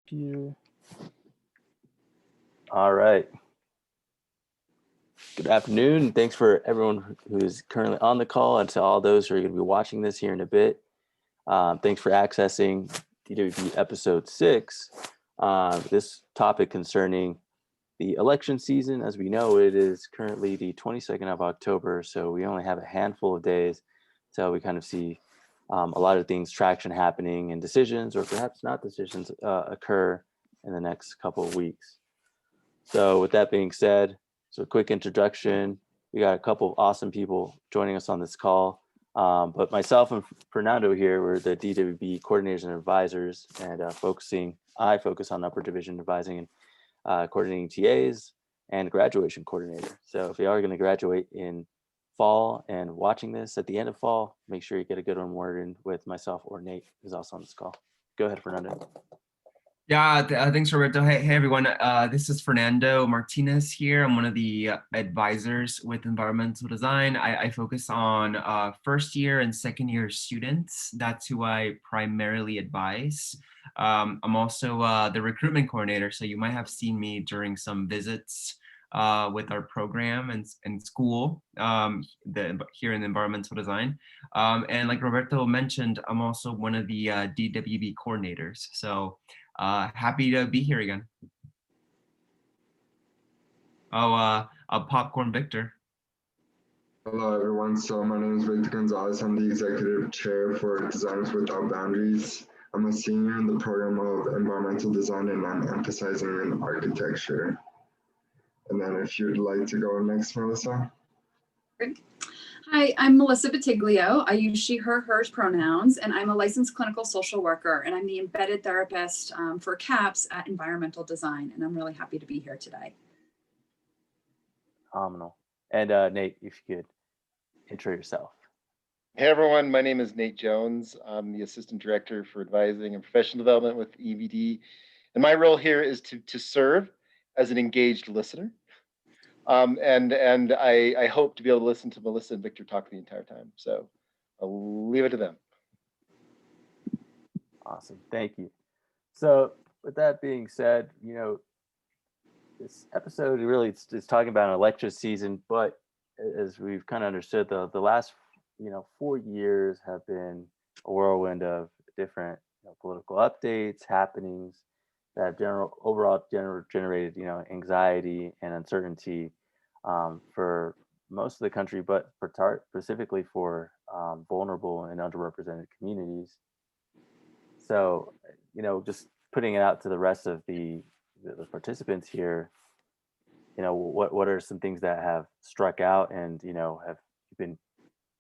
Computer. All right. Good afternoon. Thanks for everyone who is currently on the call and to all those who are going to be watching this here in a bit. Thanks for accessing DWD episode 6. This topic concerning the election season. As we know, it is currently the 22nd of October, so we only have a handful of days till we kind of see a lot of things, traction happening and decisions, or perhaps not decisions, occur in the next couple of weeks. So with that being said, so a quick introduction. We got a couple of awesome people joining us on this call. But myself and Fernando here, we're the DWD coordinators and advisors, and I focus on upper division advising and coordinating TAs and graduation coordinator. So if you are going to graduate in fall and watching this at the end of fall, make sure you get a good one word in with myself or Nate, who's also on this call. Go ahead, Fernando. Yeah, thanks, Roberto. Hey, everyone. This is Fernando Martinez here. I'm one of the advisors with environmental design. I focus on first year and second year students. That's who I primarily advise. I'm also the recruitment coordinator, so you might have seen me during some visits with our program and school here in environmental design. And like Roberto mentioned, I'm also one of the DWD coordinators. So happy to be here again. Popcorn Victor. Hello everyone, so my name is Victor Gonzalez. I'm the executive chair for Designers Without Boundaries. I'm a senior in the program of environmental design and I'm emphasizing in architecture. And then if you'd like to go next, Melissa. Great. Hi, I'm Melissa Batiglio. I use she, her, hers pronouns, and I'm a licensed clinical social worker, and I'm the embedded therapist for CAPS at Environmental Design, and I'm really happy to be here today. Phenomenal. And Nate, if you could intro yourself. Hey everyone, my name is Nate Jones. I'm the Assistant Director for Advising and Professional Development with EVD. And my role here is to serve as an engaged listener. And I hope to be able to listen to Melissa and Victor talk the entire time. So I'll leave it to them. Awesome, thank you. So with that being said, this episode really is talking about an election season, but as we've kind of understood, the last 4 years have been a whirlwind of different political updates, happenings that overall generated anxiety and uncertainty for most of the country, but specifically for vulnerable and underrepresented communities. So just putting it out to the rest of the participants here, what are some things that have struck out and have been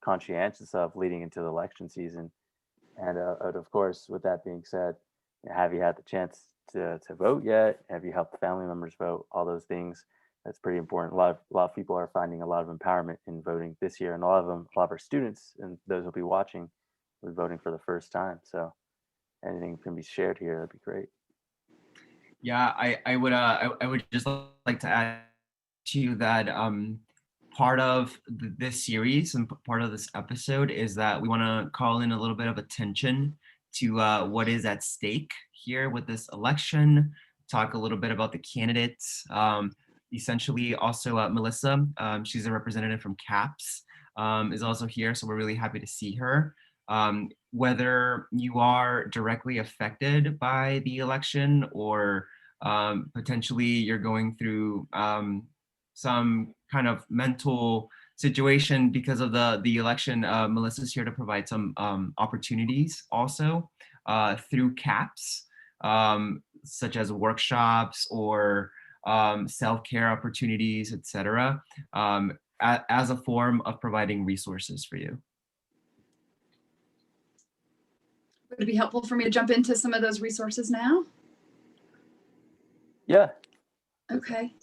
conscientious of leading into the election season? And of course, with that being said, have you had the chance to vote yet? Have you helped family members vote? All those things. That's pretty important. A lot of people are finding a lot of empowerment in voting this year, and a lot of our students and those who'll be watching will be voting for the first time. So anything can be shared here, that'd be great. Yeah, I would just like to add to you that part of this series and part of this episode is that we want to call in a little bit of attention to what is at stake here with this election, talk a little bit about the candidates. Essentially also Melissa, she's a representative from CAPS, is also here, so we're really happy to see her. Whether you are directly affected by the election or potentially you're going through some kind of mental situation because of the election, Melissa's here to provide some opportunities also through CAPS, such as workshops or self-care opportunities, etc., as a form of providing resources for you. Would it be helpful for me to jump into some of those resources now? Yeah. Okay.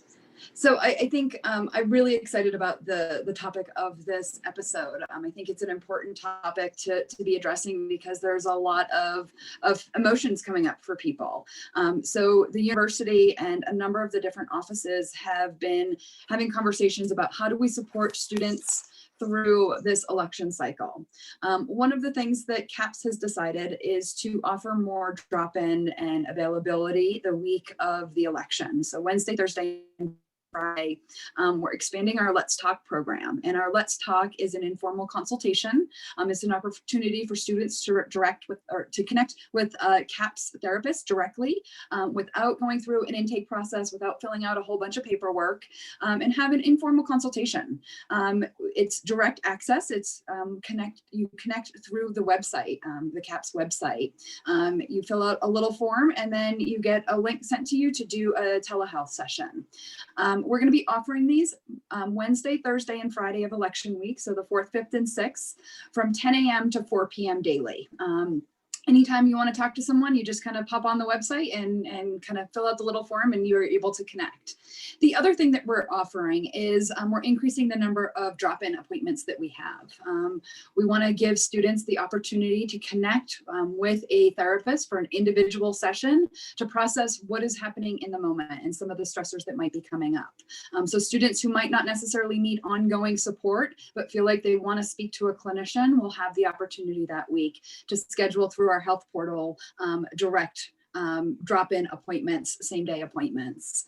So I think I'm really excited about the topic of this episode. I think it's an important topic to be addressing because there's a lot of emotions coming up for people. So the university and a number of the different offices have been having conversations about how do we support students through this election cycle. One of the things that CAPS has decided is to offer more drop-in and availability the week of the election. So Wednesday, Thursday, and Friday, we're expanding our Let's Talk program, and our Let's Talk is an informal consultation. It's an opportunity for students to to connect with CAPS therapists directly without going through an intake process, without filling out a whole bunch of paperwork, and have an informal consultation. It's direct access. It's you connect through the website, the CAPS website. You fill out a little form, and then you get a link sent to you to do a telehealth session. We're going to be offering these Wednesday, Thursday, and Friday of election week, so the 4th, 5th, and 6th, from 10 a.m. to 4 p.m. daily. Anytime you want to talk to someone, you just kind of pop on the website and kind of fill out the little form, and you're able to connect. The other thing that we're offering is we're increasing the number of drop-in appointments that we have. We want to give students the opportunity to connect with a therapist for an individual session to process what is happening in the moment and some of the stressors that might be coming up. So students who might not necessarily need ongoing support, but feel like they want to speak to a clinician will have the opportunity that week to schedule through our health portal direct drop-in appointments, same-day appointments.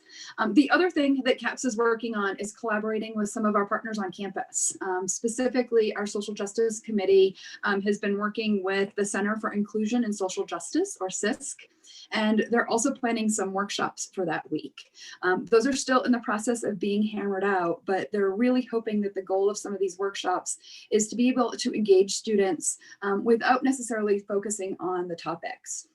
The other thing that CAPS is working on is collaborating with some of our partners on campus. Specifically, our Social Justice Committee has been working with the Center for Inclusion and Social Justice, or CISC, and they're also planning some workshops for that week. Those are still in the process of being hammered out, but they're really hoping that the goal of some of these workshops is to be able to engage students without necessarily focusing on the topics.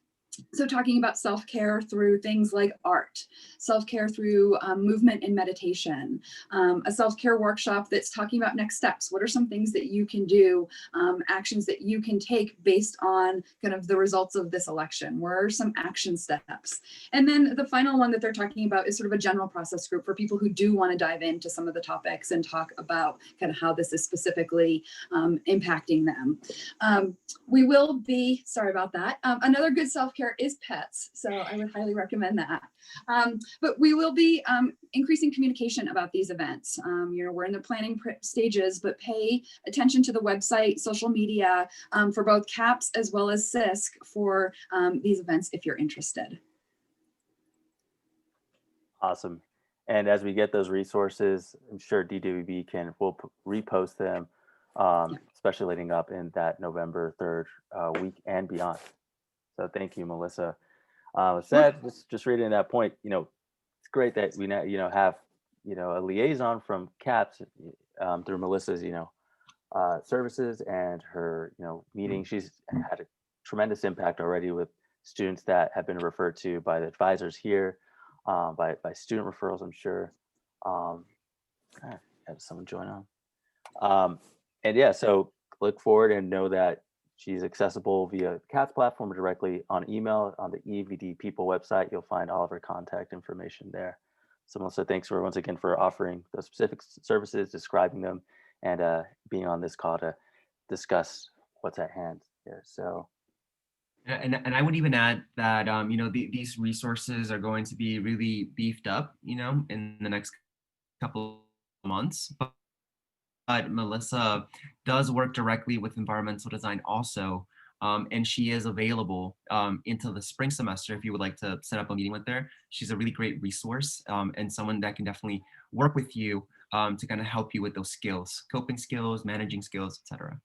So talking about self-care through things like art, self-care through movement and meditation, a self-care workshop that's talking about next steps. What are some things that you can do, actions that you can take based on kind of the results of this election? Where are some action steps? And then the final one that they're talking about is sort of a general process group for people who do want to dive into some of the topics and talk about kind of how this is specifically impacting them. We will be, sorry about that, another good self-care is pets, so I would highly recommend that. But we will be increasing communication about these events. We're in the planning stages, but pay attention to the website, social media for both CAPS as well as CISC for these events if you're interested. Awesome. And as we get those resources, I'm sure DWB will repost them, especially leading up in that November 3rd week and beyond. So thank you, Melissa. Just reading that point, it's great that we now, have, a liaison from CAPS through Melissa's, services and her, meeting. She's had a tremendous impact already with students that have been referred to by the advisors here, by student referrals, I'm sure. Have someone join on. And yeah, so look forward and know that she's accessible via CATS platform or directly on email on the EVD People website. You'll find all of her contact information there. So Melissa, thanks once again for offering those specific services, describing them, and being on this call to discuss what's at hand here. So. And I would even add that, these resources are going to be really beefed up, in the next couple of months. But Melissa does work directly with environmental design also, and she is available into the spring semester if you would like to set up a meeting with her. She's a really great resource and someone that can definitely work with you to kind of help you with those skills, coping skills, managing skills, etc.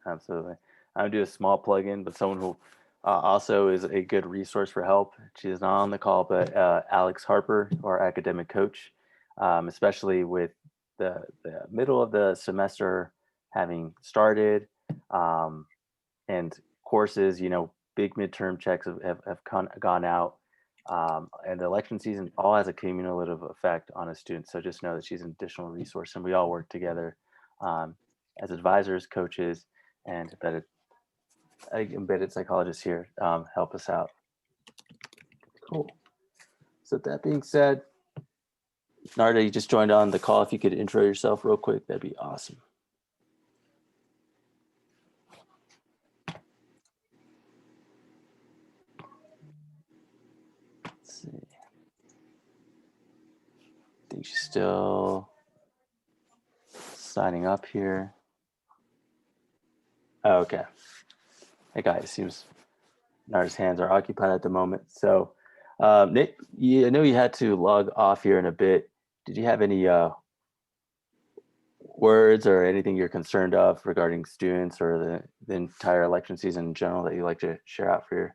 Absolutely. I would do a small plug-in, but someone who also is a good resource for help. She is not on the call, but Alex Harper, our academic coach, especially with the middle of the semester having started, and courses, big midterm checks have gone out, and the election season all has a cumulative effect on a student. So just know that she's an additional resource, and we all work together as advisors, coaches, and embedded psychologists here help us out. Cool. So that being said, Narda, you just joined on the call. If you could intro yourself real quick, that'd be awesome. Let's see. I think she's still signing up here. Oh, okay. Hey guys, it seems Nara's hands are occupied at the moment. So, Nick, I know you had to log off here in a bit. Did you have any words or anything you're concerned of regarding students or the entire election season in general that you'd like to share out for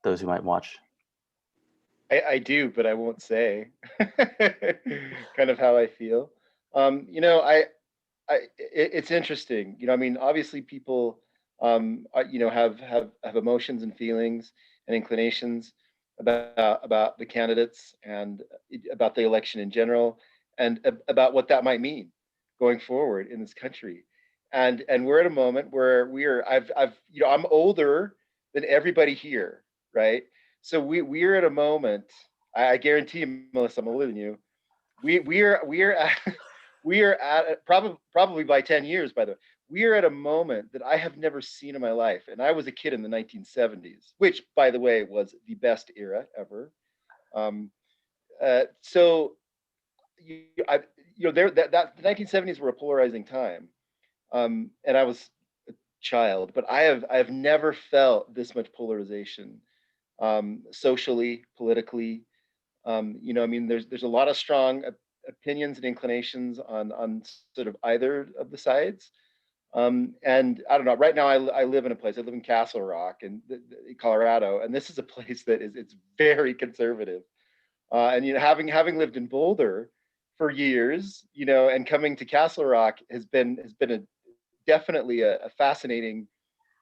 those who might watch? I do, but I won't say kind of how I feel. It's interesting. I mean, obviously people, have emotions and feelings and inclinations about the candidates and about the election in general, and about what that might mean going forward in this country. And we're at a moment where I'm older than everybody here, right? So we're at a moment. I guarantee you, Melissa, I'm older than you. We're at we are at probably by 10 years, by the way, we are at a moment that I have never seen in my life. And I was a kid in the 1970s, which, by the way, was the best era ever. So the 1970s were a polarizing time, and I was a child, but I have never felt this much polarization, socially, politically. I mean, there's a lot of strong opinions and inclinations on sort of either of the sides. And I don't know. Right now, I live in a place. I live in Castle Rock in Colorado, and this is a place that it's very conservative. And having lived in Boulder for years, and coming to Castle Rock has been definitely a fascinating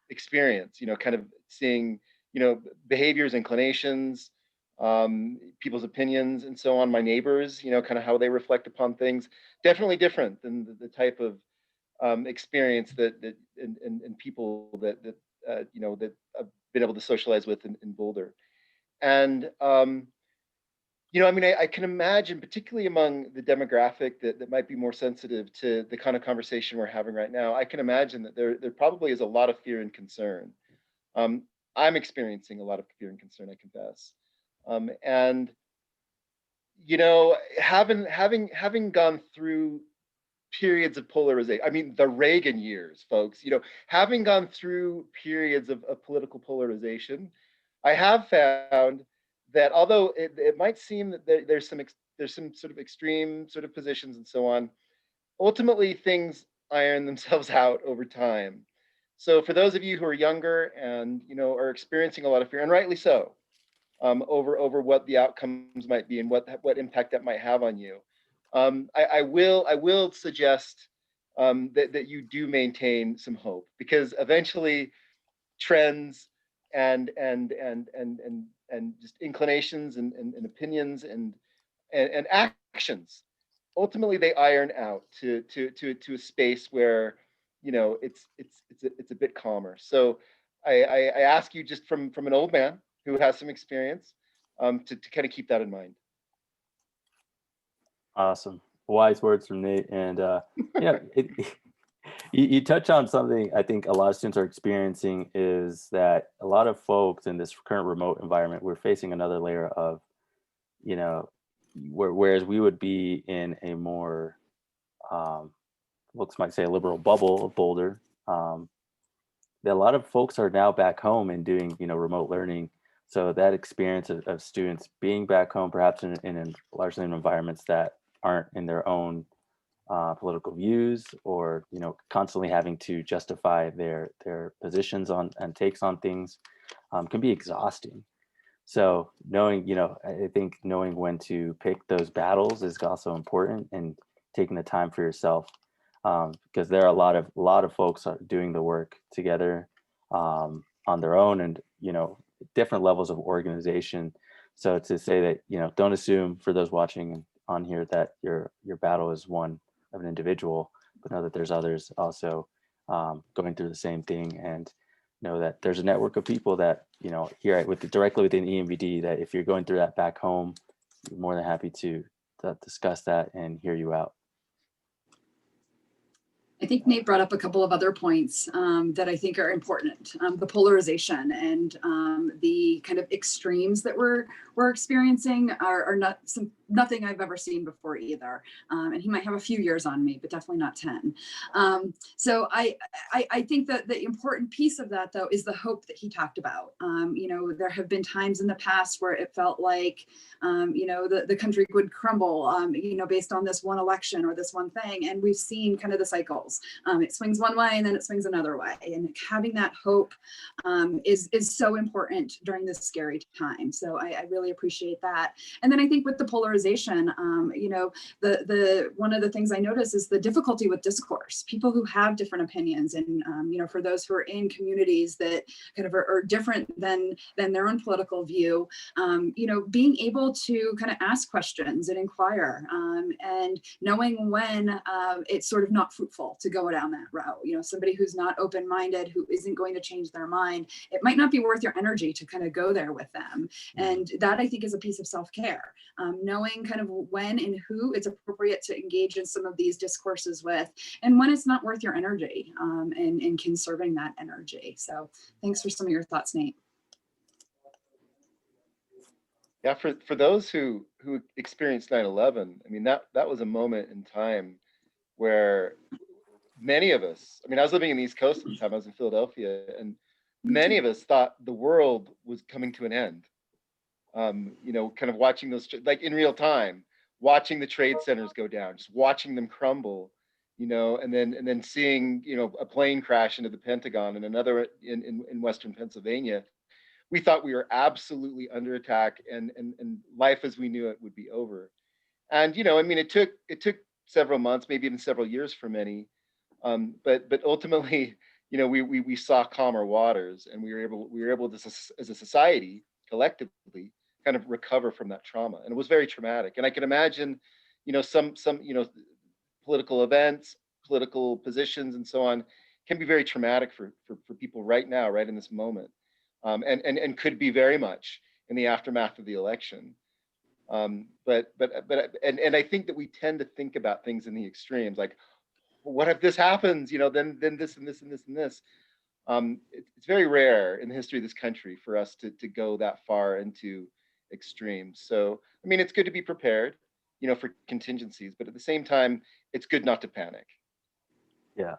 experience. Kind of seeing behaviors, inclinations, people's opinions, and so on. My neighbors, kind of how they reflect upon things. Definitely different than the type of experience that and people that I've been able to socialize with in Boulder. And I mean, I can imagine, particularly among the demographic that might be more sensitive to the kind of conversation we're having right now, I can imagine that there probably is a lot of fear and concern. I'm experiencing a lot of fear and concern, I confess. And having gone through periods of polarization, I mean, the Reagan years, folks, having gone through periods of political polarization, I have found that although it might seem that there's some sort of extreme sort of positions and so on, ultimately things iron themselves out over time. So for those of you who are younger and are experiencing a lot of fear, and rightly so, over what the outcomes might be and what impact that might have on you, I will suggest that you do maintain some hope, because eventually trends and just inclinations and opinions and actions, ultimately they iron out to a space where it's a bit calmer. So I ask you, just from an old man who has some experience, to kind of keep that in mind. Awesome. Wise words from Nate. And you touch on something I think a lot of students are experiencing, is that a lot of folks in this current remote environment, we're facing another layer of, whereas we would be in a more, folks might say a liberal bubble of Boulder, that a lot of folks are now back home and doing, remote learning. So that experience of students being back home, perhaps in largely in environments that aren't in their own political views, or constantly having to justify their positions on and takes on things, can be exhausting. So knowing, I think knowing when to pick those battles is also important, and taking the time for yourself, because there are a lot of folks are doing the work together on their own, and different levels of organization. So to say that, don't assume, for those watching on here, that your battle is one of an individual, but know that there's others also going through the same thing, and know that there's a network of people that here directly within EMBD, that if you're going through that back home, we're more than happy to discuss that and hear you out. I think Nate brought up a couple of other points that I think are important. The polarization and the kind of extremes that we're experiencing are nothing I've ever seen before either. And he might have a few years on me, but definitely not 10. So I think that the important piece of that, though, is the hope that he talked about. You know, there have been times in the past where it felt like, you know, the country would crumble, you know, based on this one election or this one thing. And we've seen kind of the cycles. It swings one way and then it swings another way. And having that hope is so important during this scary time. So I really appreciate that. And then I think with the polarization, you know, the one of the things I notice is the difficulty with discourse. People who have different opinions, and you know, for those who are in communities that kind of are different than their own political view, you know, being able to kind of ask questions and inquire, and knowing when it's sort of not fruitful to go down that route. You know, somebody who's not open-minded, who isn't going to change their mind, it might not be worth your energy to kind of go there with them. And that, I think, is a piece of self-care. Knowing kind of when and who it's appropriate to engage in some of these discourses with, and when it's not worth your energy, and conserving that energy. So thanks for some of your thoughts, Nate. Yeah, for those who experienced 9/11, I mean, that was a moment in time where many of us, I mean, I was living in the East Coast at the time, I was in Philadelphia, and many of us thought the world was coming to an end. You know, kind of watching those, like in real time, watching the trade centers go down, just watching them crumble, you know, and then seeing, you know, a plane crash into the Pentagon and another in Western Pennsylvania. We thought we were absolutely under attack, and life as we knew it would be over. And you know, I mean, it took several months, maybe even several years for many, but ultimately, you know, we saw calmer waters, and we were able to, as a society, collectively, kind of recover from that trauma. And it was very traumatic. And I can imagine, you know, some you know, political events, political positions, and so on can be very traumatic for people right now, right in this moment, and could be very much in the aftermath of the election. But I think that we tend to think about things in the extremes, like, what if this happens? You know, then this and this and this and this. It's very rare in the history of this country for us to go that far into extremes. So, I mean, it's good to be prepared, you know, for contingencies, but at the same time, it's good not to panic. Yeah.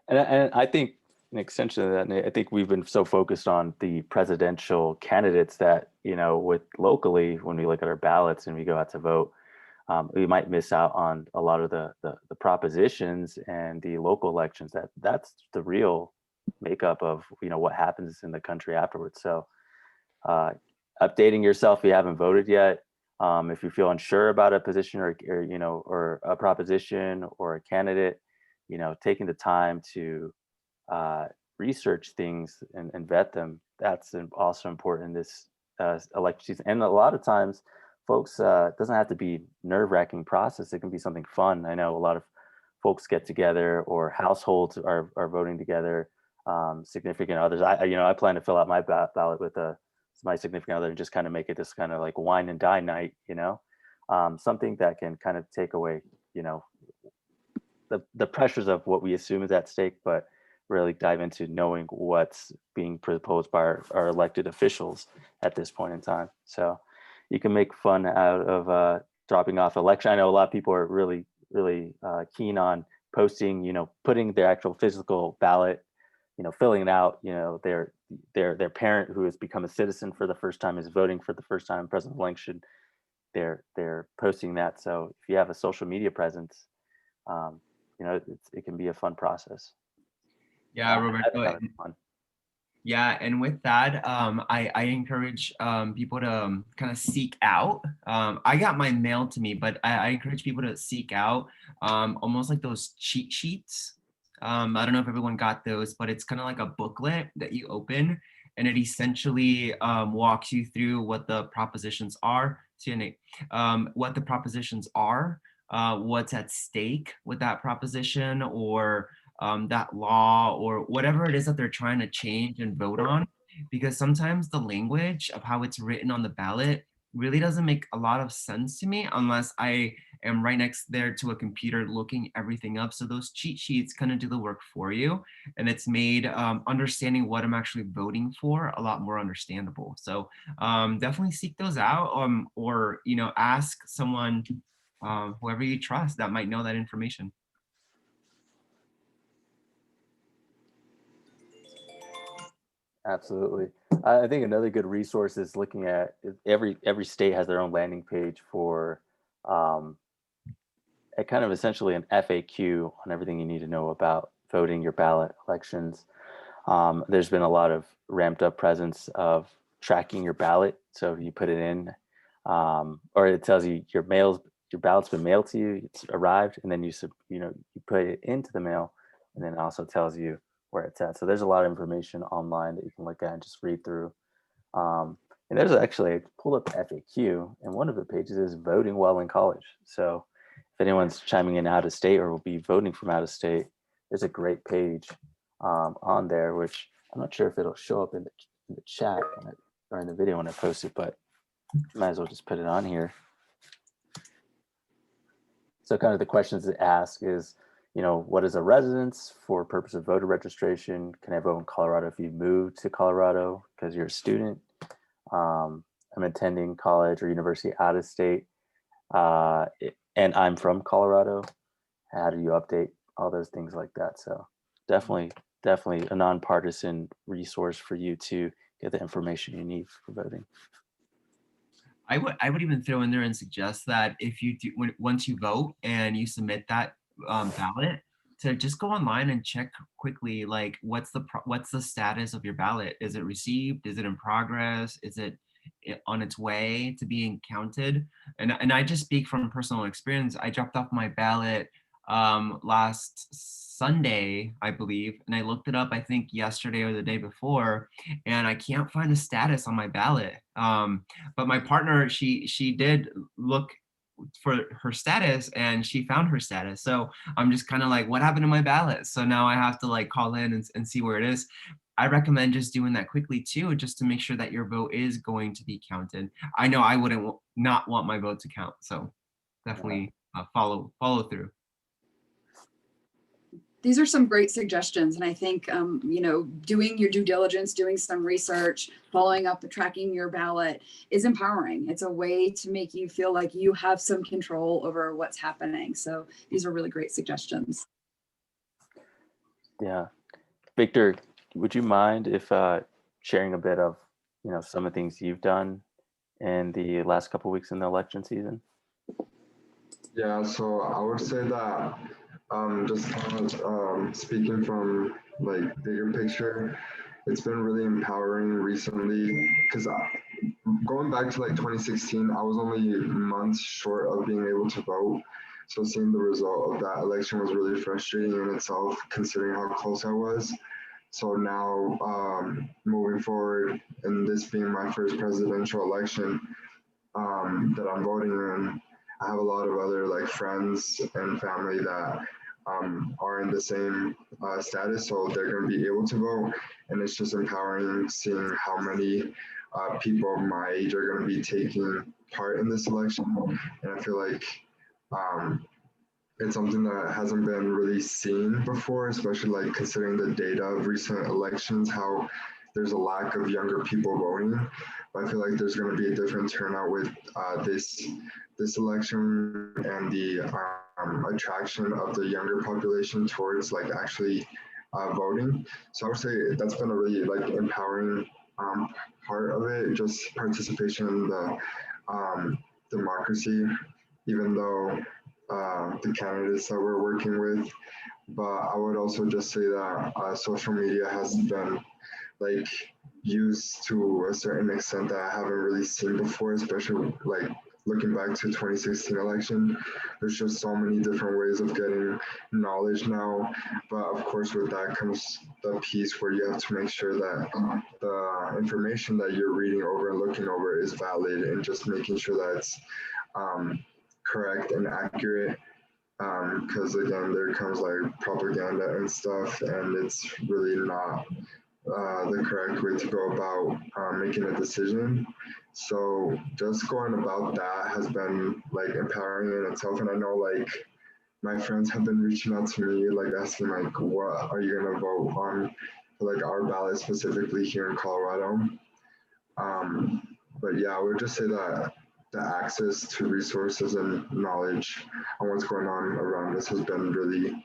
And I think an extension of that, Nate, I think we've been so focused on the presidential candidates that, you know, with locally, when we look at our ballots and we go out to vote, we might miss out on a lot of the propositions and the local elections. That's the real makeup of, you know, what happens in the country afterwards. So updating yourself if you haven't voted yet. If you feel unsure about a position or you know, or a proposition or a candidate, you know, taking the time to research things and vet them, that's also important in this election season. And a lot of times, folks, it doesn't have to be nerve-wracking process. It can be something fun. I know a lot of folks get together, or households are voting together, significant others. I plan to fill out my ballot with my significant other and just kind of make it this kind of like wine and dine night, you know, something that can kind of take away, you know, the pressures of what we assume is at stake, but really dive into knowing what's being proposed by our elected officials at this point in time. So you can make fun out of dropping off election. I know a lot of people are really keen on posting, you know, putting their actual physical ballot, you know, filling it out, you know, their parent who has become a citizen for the first time, is voting for the first time in presidential election. They're posting that. So if you have a social media presence, you know, it can be a fun process. Yeah, Roberto. Fun. Yeah, and with that, I encourage people to kind of seek out. I got mine mailed to me, but I encourage people to seek out almost like those cheat sheets. I don't know if everyone got those, but it's kind of like a booklet that you open, and it essentially walks you through what the propositions are. See you, Nate. What the propositions are, what's at stake with that proposition, or that law, or whatever it is that they're trying to change and vote on. Because sometimes the language of how it's written on the ballot really doesn't make a lot of sense to me unless I and right next there to a computer looking everything up. So those cheat sheets kind of do the work for you, and it's made understanding what I'm actually voting for a lot more understandable. So definitely seek those out, or ask someone, whoever you trust, that might know that information. Absolutely. I think another good resource is looking at every state has their own landing page for a kind of essentially an FAQ on everything you need to know about voting your ballot elections. There's been a lot of ramped up presence of tracking your ballot. So you put it in, or it tells you your ballot's been mailed to you, it's arrived, and then you put it into the mail, and then it also tells you where it's at. So there's a lot of information online that you can look at and just read through. And there's actually, I pulled up the FAQ, and one of the pages is voting while in college. So if anyone's chiming in out of state or will be voting from out of state, there's a great page on there, which I'm not sure if it'll show up in the chat or in the video when I post it, but might as well just put it on here. So kind of the questions that ask is, what is a residence for purpose of voter registration? Can I vote in Colorado if you move to Colorado because you're a student? I'm attending college or university out of state, and I'm from Colorado. How do you update all those things like that? So definitely a nonpartisan resource for you to get the information you need for voting. I would even throw in there and suggest that if you do, once you vote and you submit that ballot, to just go online and check quickly, like what's the status of your ballot? Is it received? Is it in progress? Is it on its way to being counted? And I just speak from personal experience. I dropped off my ballot last Sunday, I believe, and I looked it up, I think yesterday or the day before, and I can't find the status on my ballot. But my partner, she did look for her status and she found her status. So I'm just kind of like, what happened to my ballot? So now I have to like call in and see where it is. I recommend just doing that quickly too, just to make sure that your vote is going to be counted. I know I wouldn't not want my vote to count, so definitely follow through. These are some great suggestions. And I think, doing your due diligence, doing some research, following up, tracking your ballot is empowering. It's a way to make you feel like you have some control over what's happening. So these are really great suggestions. Yeah. Victor, would you mind if sharing a bit of, some of the things you've done in the last couple of weeks in the election season? Yeah, so I would say that just kind of speaking from like bigger picture, it's been really empowering recently because going back to like 2016, I was only months short of being able to vote. So seeing the result of that election was really frustrating in itself, considering how close I was. So now moving forward, and this being my first presidential election that I'm voting in, I have a lot of other like friends and family that are in the same status, so they're going to be able to vote, and it's just empowering seeing how many people my age are going to be taking part in this election, and I feel like it's something that hasn't been really seen before, especially like considering the data of recent elections, how there's a lack of younger people voting. But I feel like there's going to be a different turnout with this election and the attraction of the younger population towards like actually voting. So I would say that's been a really like empowering part of it, just participation in the democracy, even though the candidates that we're working with. But I would also just say that social media has been like used to a certain extent that I haven't really seen before, especially like looking back to 2016 election. There's just so many different ways of getting knowledge now, but of course with that comes the piece where you have to make sure that the information that you're reading over and looking over is valid, and just making sure that it's correct and accurate, because again there comes like propaganda and stuff, and it's really not the correct way to go about making a decision. So just going about that has been like empowering in itself. And I know like my friends have been reaching out to me, like asking like, what are you gonna vote on for like our ballot specifically here in Colorado? But yeah, I would just say that the access to resources and knowledge on what's going on around us has been really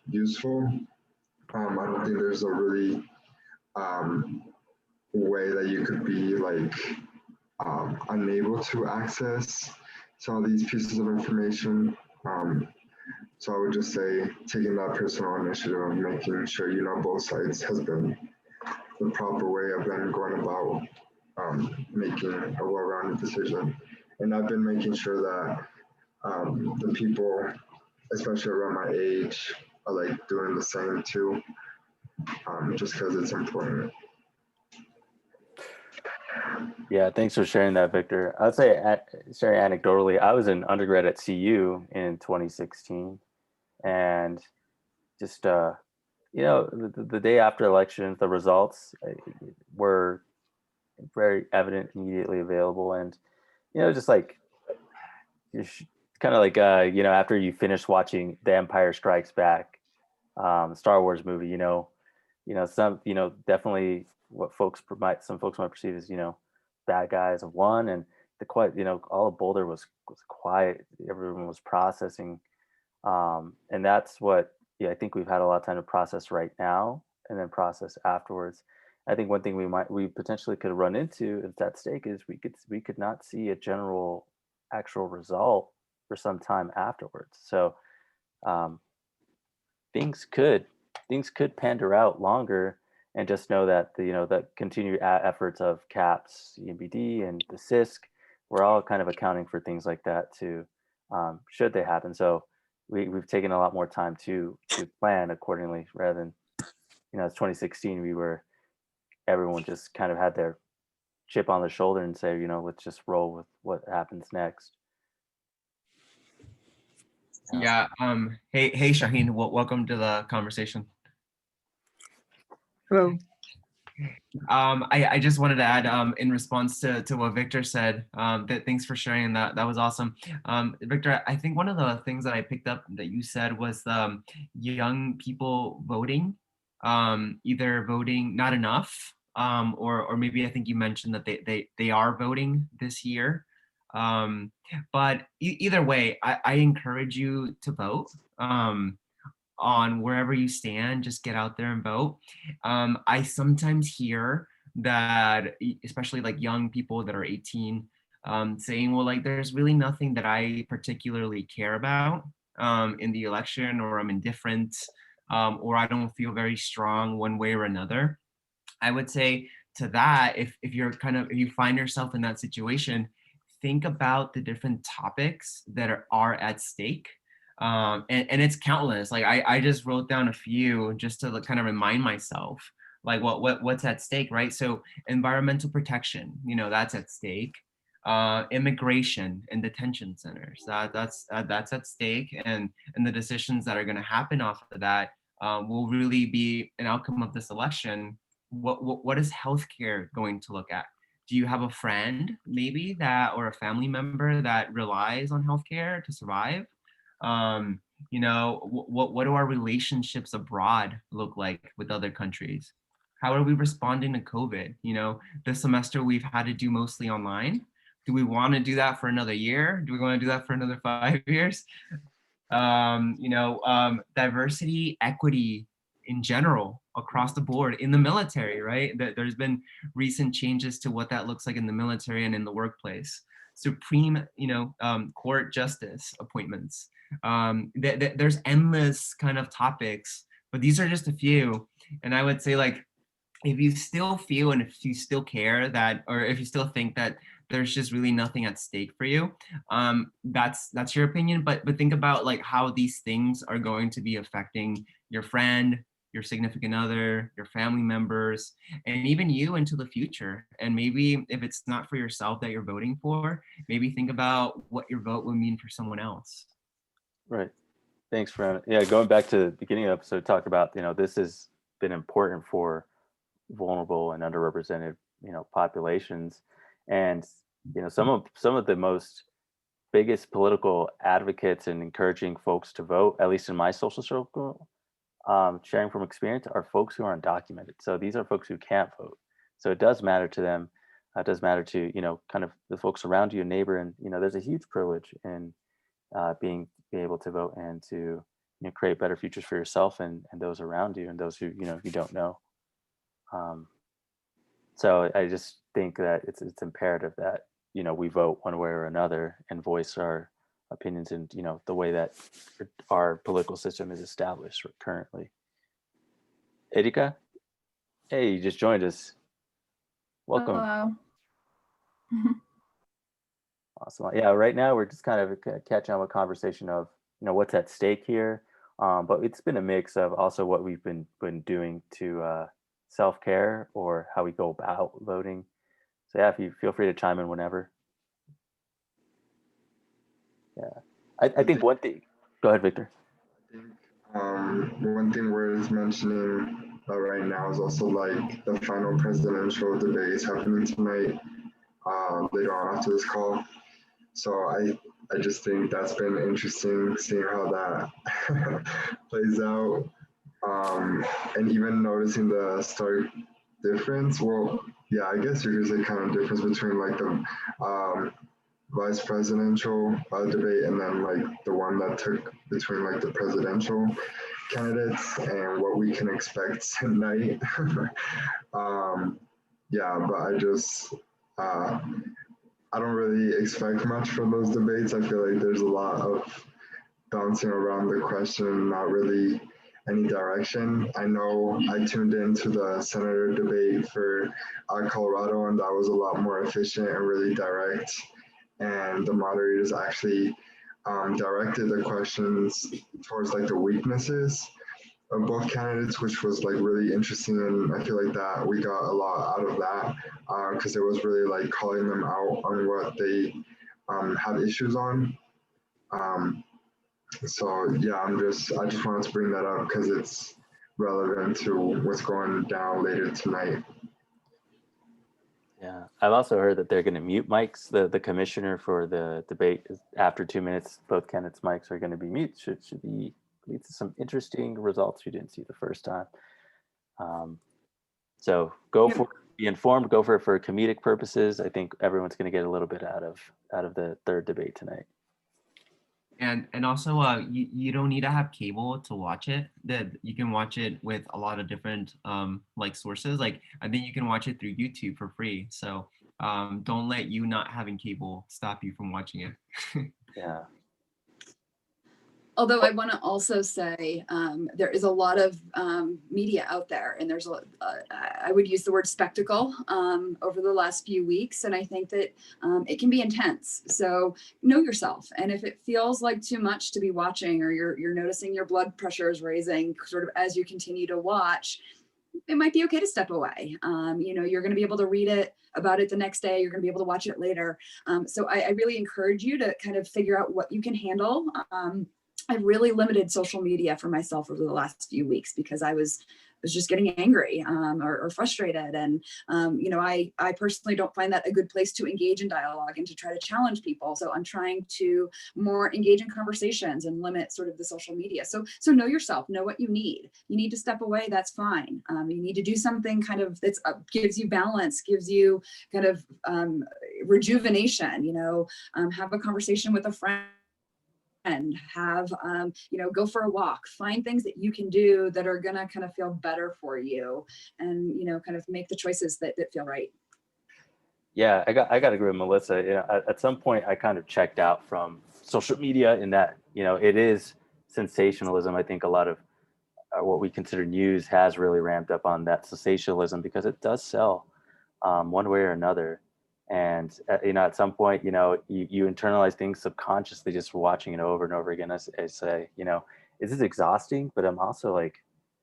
useful. I don't think there's a really way that you could be like unable to access some of these pieces of information. So I would just say taking that personal initiative of making sure you know both sides has been the proper way I've been going about making a well-rounded decision. And I've been making sure that the people, especially around my age, are like doing the same too, just because it's important. Yeah, thanks for sharing that, Victor. I'd say, sharing anecdotally, I was an undergrad at CU in 2016, and just the day after elections, the results were very evident, immediately available, and just like kind of like after you finish watching The Empire Strikes Back, Star Wars movie, some definitely what some folks might perceive as bad guys have won, and all of Boulder was quiet. Everyone was processing, and that's what I think we've had a lot of time to process right now, and then process afterwards. I think one thing we potentially could run into if at stake is we could not see a general actual result for some time afterwards. So um, things could pander out longer, and just know that the continued efforts of CAPS, EMBD, and the CISC, we're all kind of accounting for things like that too, should they happen. So we've taken a lot more time to plan accordingly, rather than it's 2016, everyone just kind of had their chip on their shoulder and say, let's just roll with what happens next. Yeah. Hey, Shaheen. Welcome to the conversation. Hello. I just wanted to add, in response to what Victor said, that thanks for sharing that. That was awesome. Victor, I think one of the things that I picked up that you said was young people voting, either voting not enough, or maybe I think you mentioned that they are voting this year. But either way, I encourage you to vote. On wherever you stand, just get out there and vote. I sometimes hear that, especially like young people that are 18, saying, well, like, there's really nothing that I particularly care about in the election, or I'm indifferent, or I don't feel very strong one way or another. I would say to that, if if you find yourself in that situation, think about the different topics that are at stake. And it's countless. Like I just wrote down a few just to kind of remind myself like what's at stake, right? So environmental protection, that's at stake. Immigration and detention centers, that's at stake, and the decisions that are going to happen off of that will really be an outcome of this election. What is healthcare going to look at? Do you have a friend maybe that, or a family member that relies on healthcare to survive? What do our relationships abroad look like with other countries? How are we responding to COVID? This semester we've had to do mostly online. Do we want to do that for another year? Do we want to do that for another 5 years? Diversity, equity in general across the board in the military, right? There's been recent changes to what that looks like in the military and in the workplace. Supreme, court justice appointments. There's endless kind of topics, but these are just a few. And I would say, like, if you still feel and if you still care that, or if you still think that there's just really nothing at stake for you, that's your opinion. But think about like how these things are going to be affecting your friend, your significant other, your family members, and even you into the future. And maybe if it's not for yourself that you're voting for, maybe think about what your vote would mean for someone else. Right. Thanks, Fran. Yeah, going back to the beginning of the episode, talk about, this has been important for vulnerable and underrepresented, populations. And some of the most biggest political advocates and encouraging folks to vote, at least in my social circle, sharing from experience, are folks who are undocumented. So these are folks who can't vote. So it does matter to them. It does matter to, kind of the folks around you, neighbor. And, there's a huge privilege in being able to vote and to, create better futures for yourself and those around you and those who, you don't know. So I just think that it's imperative that, we vote one way or another and voice our opinions and, the way that our political system is established currently. Erika, hey, you just joined us. Welcome. Hello. Awesome. Yeah, right now we're just kind of catching up a conversation of, what's at stake here. But it's been a mix of also what we've been doing to self-care or how we go about voting. So yeah, if you feel free to chime in whenever. Yeah, I think one thing. Go ahead, Victor. I think one thing worth mentioning right now is also like the final presidential debate is happening tonight, later on after this call. So I just think that's been interesting seeing how that plays out, and even noticing the stark difference. Well, yeah, I guess you could say kind of difference between like the vice presidential debate and then like the one that took between like the presidential candidates and what we can expect tonight. Yeah, but I don't really expect much from those debates. I feel like there's a lot of bouncing around the question, not really any direction. I know I tuned into the senator debate for Colorado, and that was a lot more efficient and really direct. And the moderators actually directed the questions towards like the weaknesses of both candidates, which was like really interesting. And I feel like that we got a lot out of that because it was really like calling them out on what they had issues on. So yeah, I just wanted to bring that up because it's relevant to what's going down later tonight. Yeah, I've also heard that they're going to mute mics. The commissioner for the debate is after 2 minutes, both candidates' mics are going to be mute. Should be lead to some interesting results you didn't see the first time. So go for it, be informed. Go for it for comedic purposes. I think everyone's going to get a little bit out of the third debate tonight. And also, you don't need to have cable to watch it. That you can watch it with a lot of different like sources. Like I think you can watch it through YouTube for free. So don't let you not having cable stop you from watching it. Yeah. Although I want to also say there is a lot of media out there, and there's I would use the word spectacle over the last few weeks, and I think that it can be intense. So know yourself, and if it feels like too much to be watching, or you're noticing your blood pressure is raising sort of as you continue to watch, it might be okay to step away. You're going to be able to read about it the next day. You're going to be able to watch it later. So I really encourage you to kind of figure out what you can handle. I've really limited social media for myself over the last few weeks because I was just getting angry or frustrated. And, I personally don't find that a good place to engage in dialogue and to try to challenge people. So I'm trying to more engage in conversations and limit sort of the social media. So know yourself, know what you need. You need to step away, that's fine. You need to do something kind of that gives you balance, gives you kind of rejuvenation, have a conversation with a friend. And have go for a walk, find things that you can do that are gonna kind of feel better for you, and kind of make the choices that feel right. Yeah, I got to agree with Melissa. At some point I kind of checked out from social media in that it is sensationalism. I think a lot of what we consider news has really ramped up on that sensationalism because it does sell one way or another. And at some point, you internalize things subconsciously just watching it over and over again. I say, is this exhausting? But I'm also like,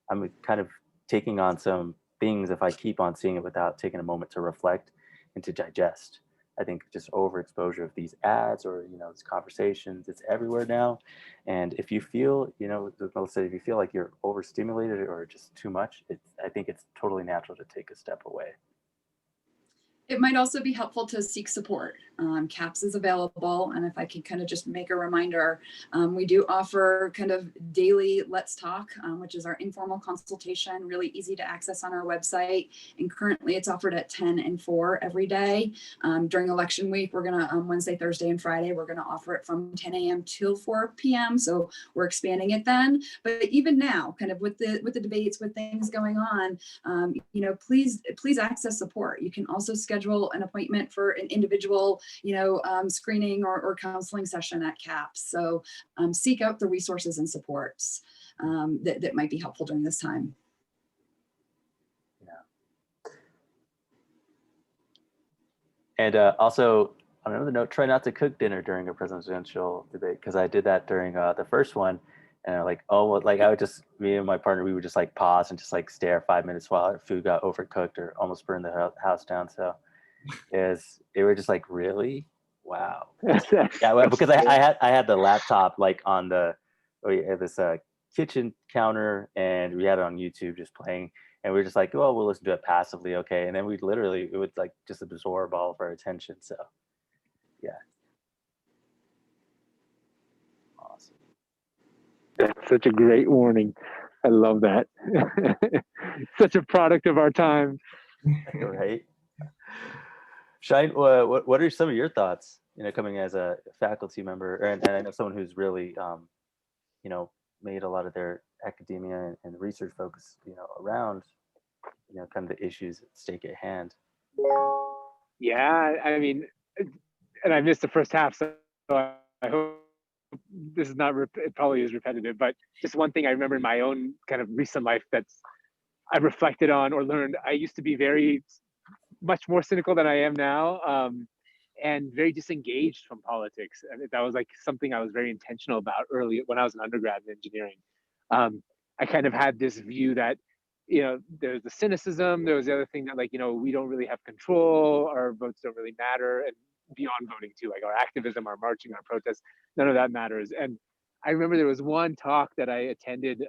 I'm kind of taking on some things if I keep on seeing it without taking a moment to reflect and to digest. I think just overexposure of these ads or these conversations, it's everywhere now. And if you feel, Melissa, if you feel like you're overstimulated or just too much, I think it's totally natural to take a step away. It might also be helpful to seek support. CAPS is available. And if I could kind of just make a reminder, we do offer kind of daily Let's Talk, which is our informal consultation, really easy to access on our website. And currently it's offered at 10 and 4 every day. During election week, we're going to, Wednesday, Thursday, and Friday, we're going to offer it from 10 a.m. till 4 p.m. So we're expanding it then. But even now, kind of with the debates, with things going on, please access support. You can also schedule an appointment for an individual, screening or counseling session at CAPS. So seek out the resources and supports that might be helpful during this time. Yeah. And also, on another note, try not to cook dinner during a presidential debate, because I did that during the first one. And me and my partner, we would just like pause and just like stare 5 minutes while our food got overcooked or almost burned the house down. So they were just like, really? Wow. Yeah, well, because I had the laptop like on this kitchen counter, and we had it on YouTube just playing, and we were just like, well, we'll listen to it passively, okay. And then it would like just absorb all of our attention. So yeah. Awesome. That's such a great warning. I love that. Such a product of our time. Right. Shine, what are some of your thoughts, coming as a faculty member, and I know someone who's really, made a lot of their academia and research focus, around, kind of the issues at stake at hand. Yeah, I mean, and I missed the first half, so I hope this is not, it probably is repetitive, but just one thing I remember in my own kind of recent life that's I've reflected on or learned. I used to be much more cynical than I am now, and very disengaged from politics. And that was like something I was very intentional about early when I was an undergrad in engineering. I kind of had this view that, there's the cynicism, there was the other thing that we don't really have control, our votes don't really matter, and beyond voting too, like our activism, our marching, our protests, none of that matters. And I remember there was one talk that I attended.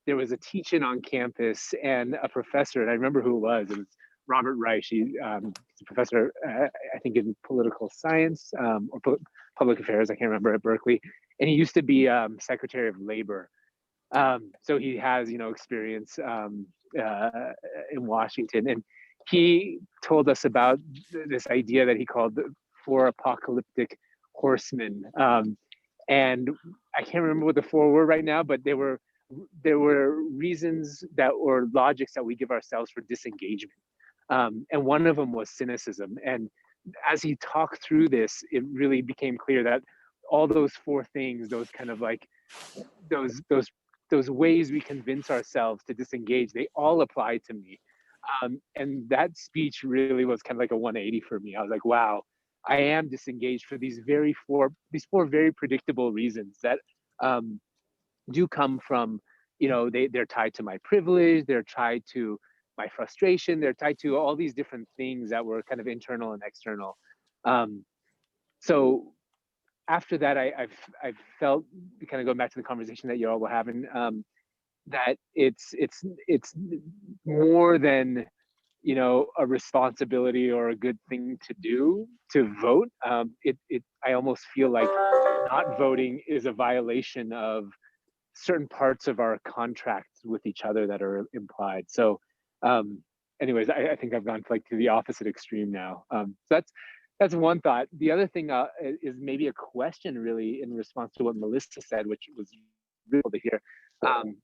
There was a teach-in on campus and a professor, and I remember who it was. It was Robert Reich. He's a professor, I think, in political science or public affairs. I can't remember, at Berkeley. And he used to be Secretary of Labor. So he has, experience in Washington. And he told us about this idea that he called the 4 apocalyptic horsemen. And I can't remember what the 4 were right now, but there were reasons or logics that we give ourselves for disengagement. And one of them was cynicism. And as he talked through this, it really became clear that all those 4 things, those kind of like those ways we convince ourselves to disengage, they all apply to me. And that speech really was kind of like a 180 for me. I was like, wow, I am disengaged for these 4 very predictable reasons that do come from, they're tied to my privilege, they're tied to my frustration, they're tied to all these different things that were kind of internal and external. So after that, I've felt, kind of going back to the conversation that you all were having, that it's more than a responsibility or a good thing to do to vote. I almost feel like not voting is a violation of certain parts of our contracts with each other that are implied. So anyways, I think I've gone to the opposite extreme now. So that's one thought. The other thing is maybe a question, really, in response to what Melissa said, which was really cool to hear,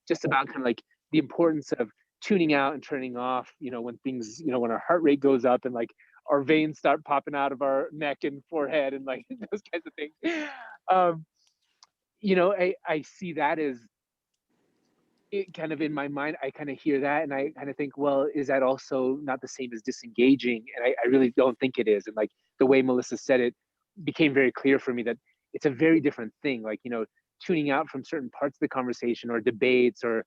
just about kind of like the importance of tuning out and turning off, when things, when our heart rate goes up and like our veins start popping out of our neck and forehead and like those kinds of things. I see that as it kind of in my mind, I kind of hear that and I kind of think, well, is that also not the same as disengaging? And I really don't think it is. And like the way Melissa said it became very clear for me that it's a very different thing. Like, tuning out from certain parts of the conversation or debates or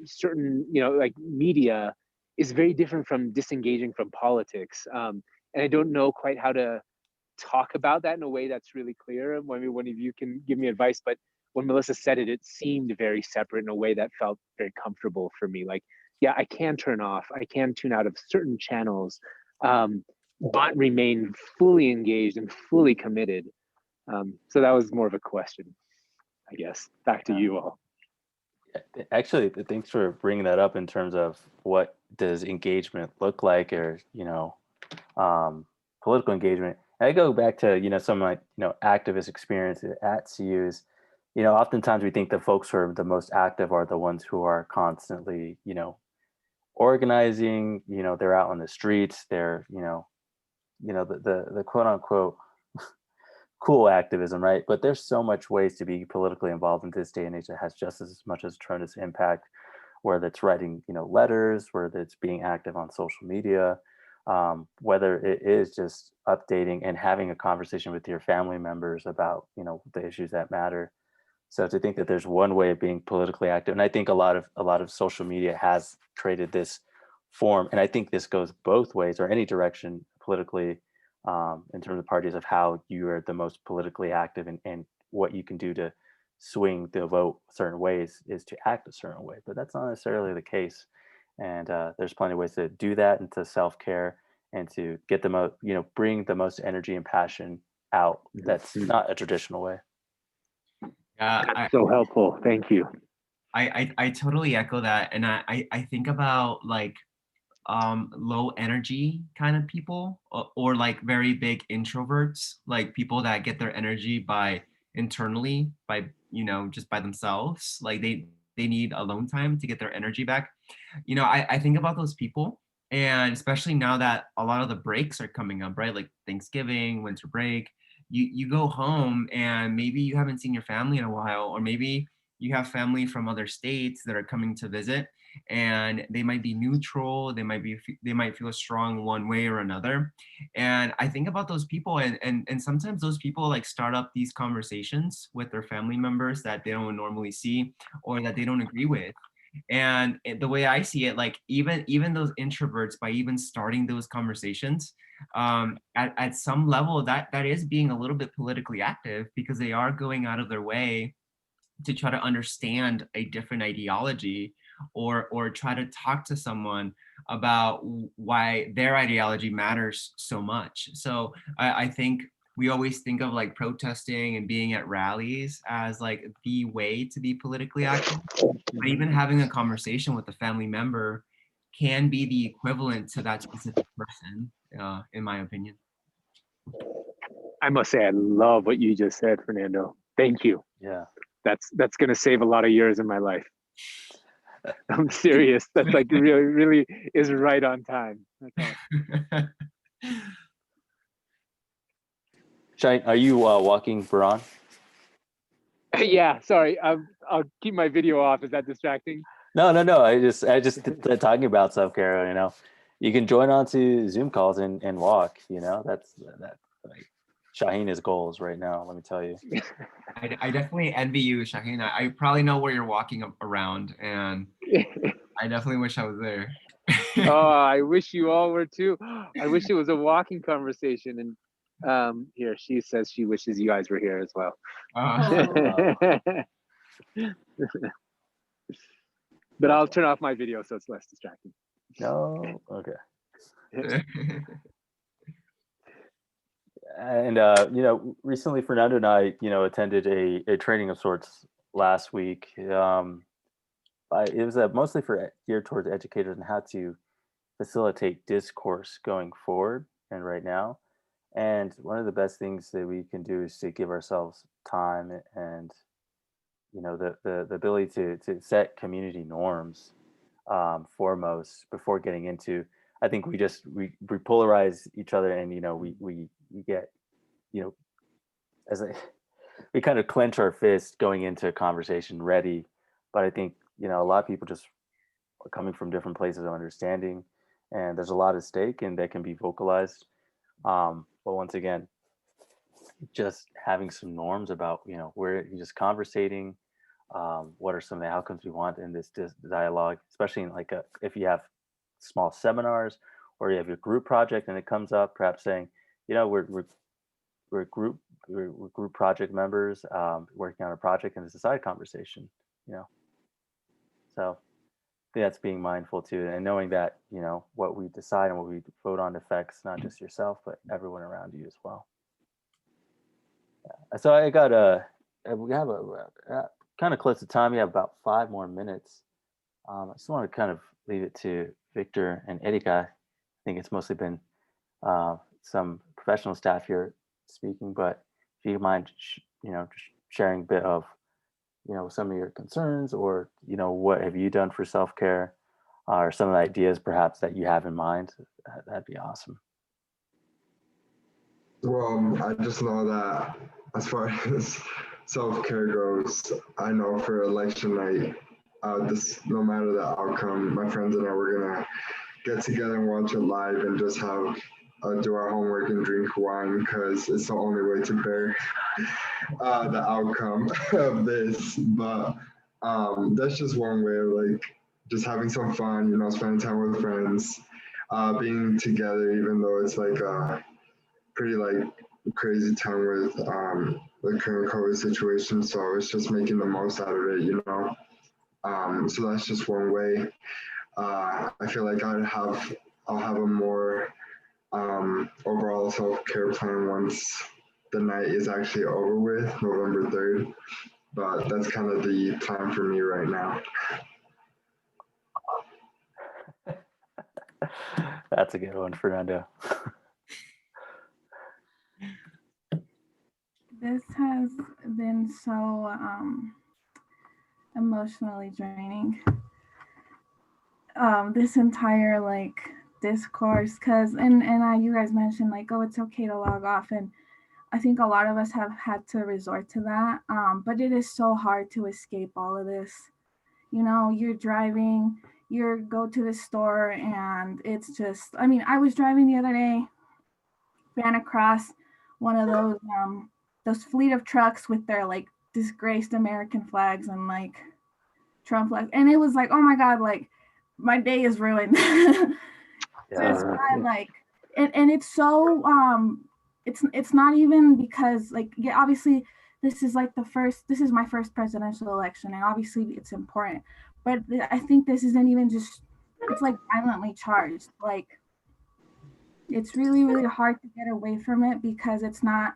certain, like media is very different from disengaging from politics. And I don't know quite how to talk about that in a way that's really clear. Maybe one of you can give me advice, but when Melissa said it, it seemed very separate in a way that felt very comfortable for me. Like, yeah, I can turn off, I can tune out of certain channels, but remain fully engaged and fully committed. So that was more of a question, I guess. Back to you all. Actually, thanks for bringing that up in terms of what does engagement look like, or political engagement. And I go back to some of my activist experience at CU's. Oftentimes we think the folks who are the most active are the ones who are constantly organizing. They're out on the streets. They're the quote unquote cool activism, right? But there's so much ways to be politically involved in this day and age that has just as much as tremendous impact, whether it's writing, letters, whether it's being active on social media, whether it is just updating and having a conversation with your family members about, the issues that matter. So to think that there's one way of being politically active, and I think a lot of social media has created this form, and I think this goes both ways or any direction politically, in terms of parties, of how you are the most politically active, and what you can do to swing the vote certain ways is to act a certain way. But that's not necessarily the case, and there's plenty of ways to do that, and to self-care, and to get the most, bring the most energy and passion out. That's not a traditional way. That's so helpful. Thank you. I totally echo that, and I think about like low energy kind of people, or like very big introverts, like people that get their energy by internally, by just by themselves, like they need alone time to get their energy back. I think about those people, and especially now that a lot of the breaks are coming up, right? Like Thanksgiving, winter break, you go home and maybe you haven't seen your family in a while, or maybe you have family from other states that are coming to visit, and they might be neutral, they might feel strong one way or another. And I think about those people, and sometimes those people like start up these conversations with their family members that they don't normally see, or that they don't agree with. And the way I see it, like even those introverts, by even starting those conversations, at some level, that is being a little bit politically active, because they are going out of their way to try to understand a different ideology, or try to talk to someone about why their ideology matters so much. So I think we always think of like protesting and being at rallies as like the way to be politically active, but even having a conversation with a family member can be the equivalent to that specific person, in my opinion. I must say, I love what you just said, Fernando. Thank you. Yeah. That's going to save a lot of years in my life. I'm serious. That's like really, really is right on time. Shine, are you walking, Baran? Yeah, sorry. I'll keep my video off. Is that distracting? No. I just talking about self-care. You can join on to Zoom calls and walk. That's like Shaheen's goals right now. Let me tell you. I definitely envy you, Shaheen. I probably know where you're walking around, and I definitely wish I was there. Oh, I wish you all were too. I wish it was a walking conversation. And here, she says she wishes you guys were here as well. But I'll turn off my video so it's less distracting. No, okay. And recently Fernando and I, attended a training of sorts last week. It was mostly geared towards educators and how to facilitate discourse going forward and right now. And one of the best things that we can do is to give ourselves time, and the ability to set community norms, foremost, before getting into. I think we polarize each other, and we get we kind of clench our fist going into a conversation ready. But I think a lot of people just are coming from different places of understanding, and there's a lot at stake, and that can be vocalized. But once again, just having some norms about where you're just conversating, what are some of the outcomes we want in this dialogue, especially in if you have small seminars, or you have your group project and it comes up, perhaps saying, we're group project members, working on a project, and it's a side conversation. So that's being mindful too, and knowing that, you know, what we decide and what we vote on affects not just yourself but everyone around you as well. So I got we have kind of close to time. We have about 5 more minutes. I just want to kind of leave it to Victor and Erika. I think it's mostly been some professional staff here speaking, but if you mind, you know, just sharing a bit of, you know, some of your concerns, or, you know, what have you done for self-care, or some of the ideas perhaps that you have in mind, that'd be awesome. Well, I just know that as far as self-care goes, I know for election night, this no matter the outcome, my friends and I were gonna get together and watch it live and just have do our homework and drink wine because it's the only way to bear the outcome of this. But that's just one way of like just having some fun, you know, spending time with friends, being together, even though it's like a pretty like crazy time with the current COVID situation. So it's just making the most out of it, you know. So that's just one way. I feel like I'll have a more overall self-care plan once the night is actually over with, November 3rd. But that's kind of the plan for me right now. That's a good one, Fernando. This has been so emotionally draining. This entire like discourse, because you guys mentioned like, oh, it's okay to log off, and I think a lot of us have had to resort to that. But it is so hard to escape all of this. You know, you're driving, you go to the store, and it's just, I mean, I was driving the other day, ran across one of those fleet of trucks with their like disgraced American flags and like Trump flags, and it was like, oh my God, like my day is ruined. Just by like, and it's so it's not even because like, yeah, obviously this is my first presidential election, and obviously it's important, but I think this isn't even just, it's like violently charged. Like it's really, really hard to get away from it because it's not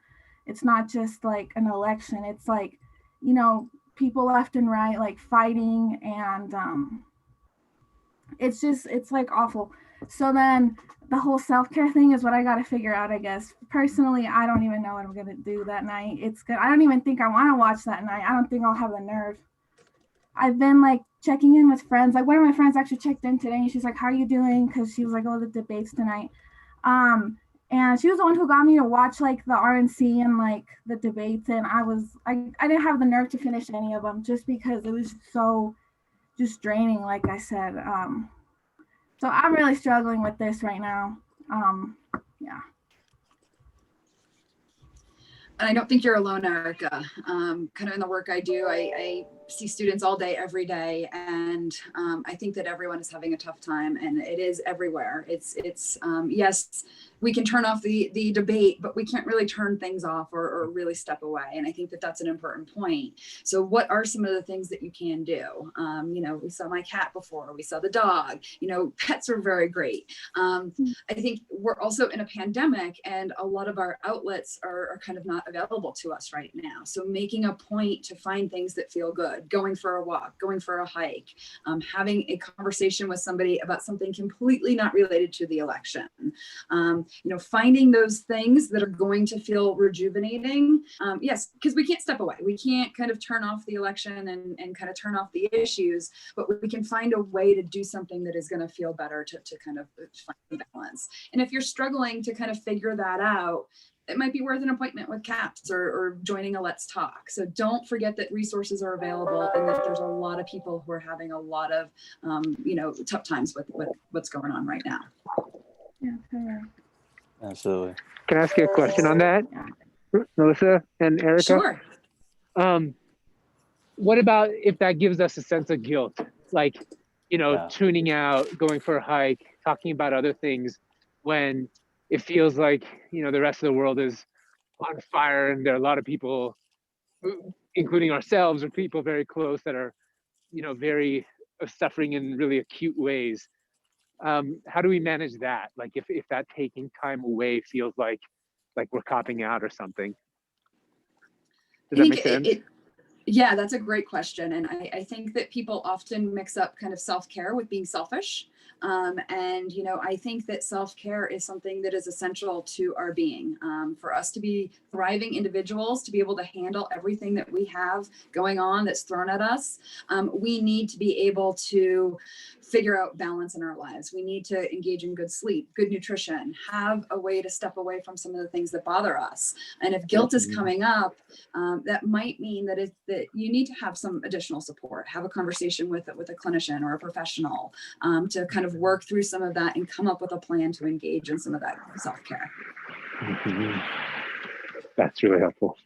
just like an election. It's like, you know, people left and right like fighting, and it's like awful. So then the whole self-care thing is what I got to figure out, I guess. Personally, I don't even know what I'm going to do that night. It's good. I don't even think I want to watch that night. I don't think I'll have the nerve. I've been like checking in with friends. Like one of my friends actually checked in today, and she's like, how are you doing? Because she was like, oh, the debates tonight. And she was the one who got me to watch like the RNC and like the debates. And I didn't have the nerve to finish any of them just because it was so just draining, like I said. So I'm really struggling with this right now. Yeah. And I don't think you're alone, Erica. Kind of in the work I do, I see students all day, every day. And I think that everyone is having a tough time, and it is everywhere. It's yes, we can turn off the debate, but we can't really turn things off or really step away. And I think that that's an important point. So what are some of the things that you can do? You know, we saw my cat before, we saw the dog, you know, pets are very great. I think we're also in a pandemic, and a lot of our outlets are kind of not available to us right now. So making a point to find things that feel good, going for a walk, going for a hike, having a conversation with somebody about something completely not related to the election. You know, finding those things that are going to feel rejuvenating. Yes, because we can't step away. We can't kind of turn off the election and kind of turn off the issues, but we can find a way to do something that is going to feel better to kind of find balance. And if you're struggling to kind of figure that out, it might be worth an appointment with CAPS or joining a Let's Talk. So don't forget that resources are available, and that there's a lot of people who are having a lot of, you know, tough times with what's going on right now. Yeah, fair. Absolutely. Can I ask you a question on that, Melissa and Erica? Sure. What about if that gives us a sense of guilt? Like, you know, Yeah. tuning out, going for a hike, talking about other things when it feels like, you know, the rest of the world is on fire, and there are a lot of people, including ourselves or people very close, that are, you know, very suffering in really acute ways. How do we manage that? Like if that taking time away feels like we're copping out or something. Does that make sense? Yeah, that's a great question. And I think that people often mix up kind of self-care with being selfish. And, you know, I think that self-care is something that is essential to our being. For us to be thriving individuals, to be able to handle everything that we have going on that's thrown at us, we need to be able to figure out balance in our lives. We need to engage in good sleep, good nutrition, have a way to step away from some of the things that bother us. And if guilt is coming up, that might mean that that you need to have some additional support, have a conversation with a clinician or a professional to kind of work through some of that and come up with a plan to engage in some of that self-care. That's really helpful.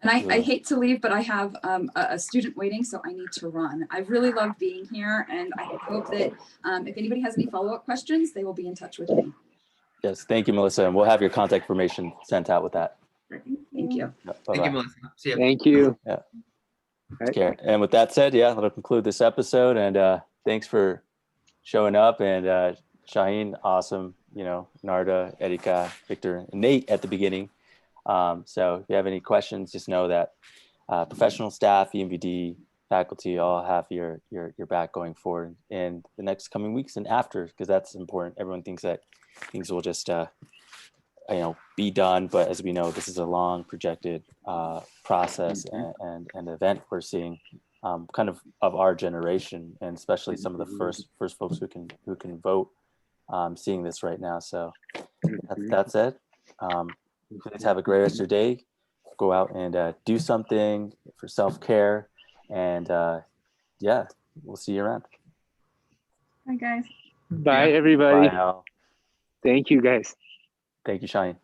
And I hate to leave, but I have a student waiting, so I need to run. I've really loved being here, and I hope that if anybody has any follow-up questions, they will be in touch with me. Yes, thank you, Melissa, and we'll have your contact information sent out with that. Thank you. Yeah, Thank you, Melissa. See ya. Thank you. Yeah. Right. Okay. And with that said, yeah, that'll conclude this episode. And thanks for showing up. And Shaheen, awesome. You know, Narda, Erika, Victor, and Nate at the beginning. So if you have any questions, just know that professional staff, EMVD, faculty all have your back going forward in the next coming weeks and after, because that's important. Everyone thinks that things will just be done, but as we know, this is a long projected process and event we're seeing kind of our generation, and especially some of the first folks who can vote, seeing this right now. So that's it. Please have a great rest of your day. Go out and do something for self-care, and yeah, we'll see you around. Bye, guys. Bye, everybody. Bye now. Thank you, guys. Thank you, Shaheen.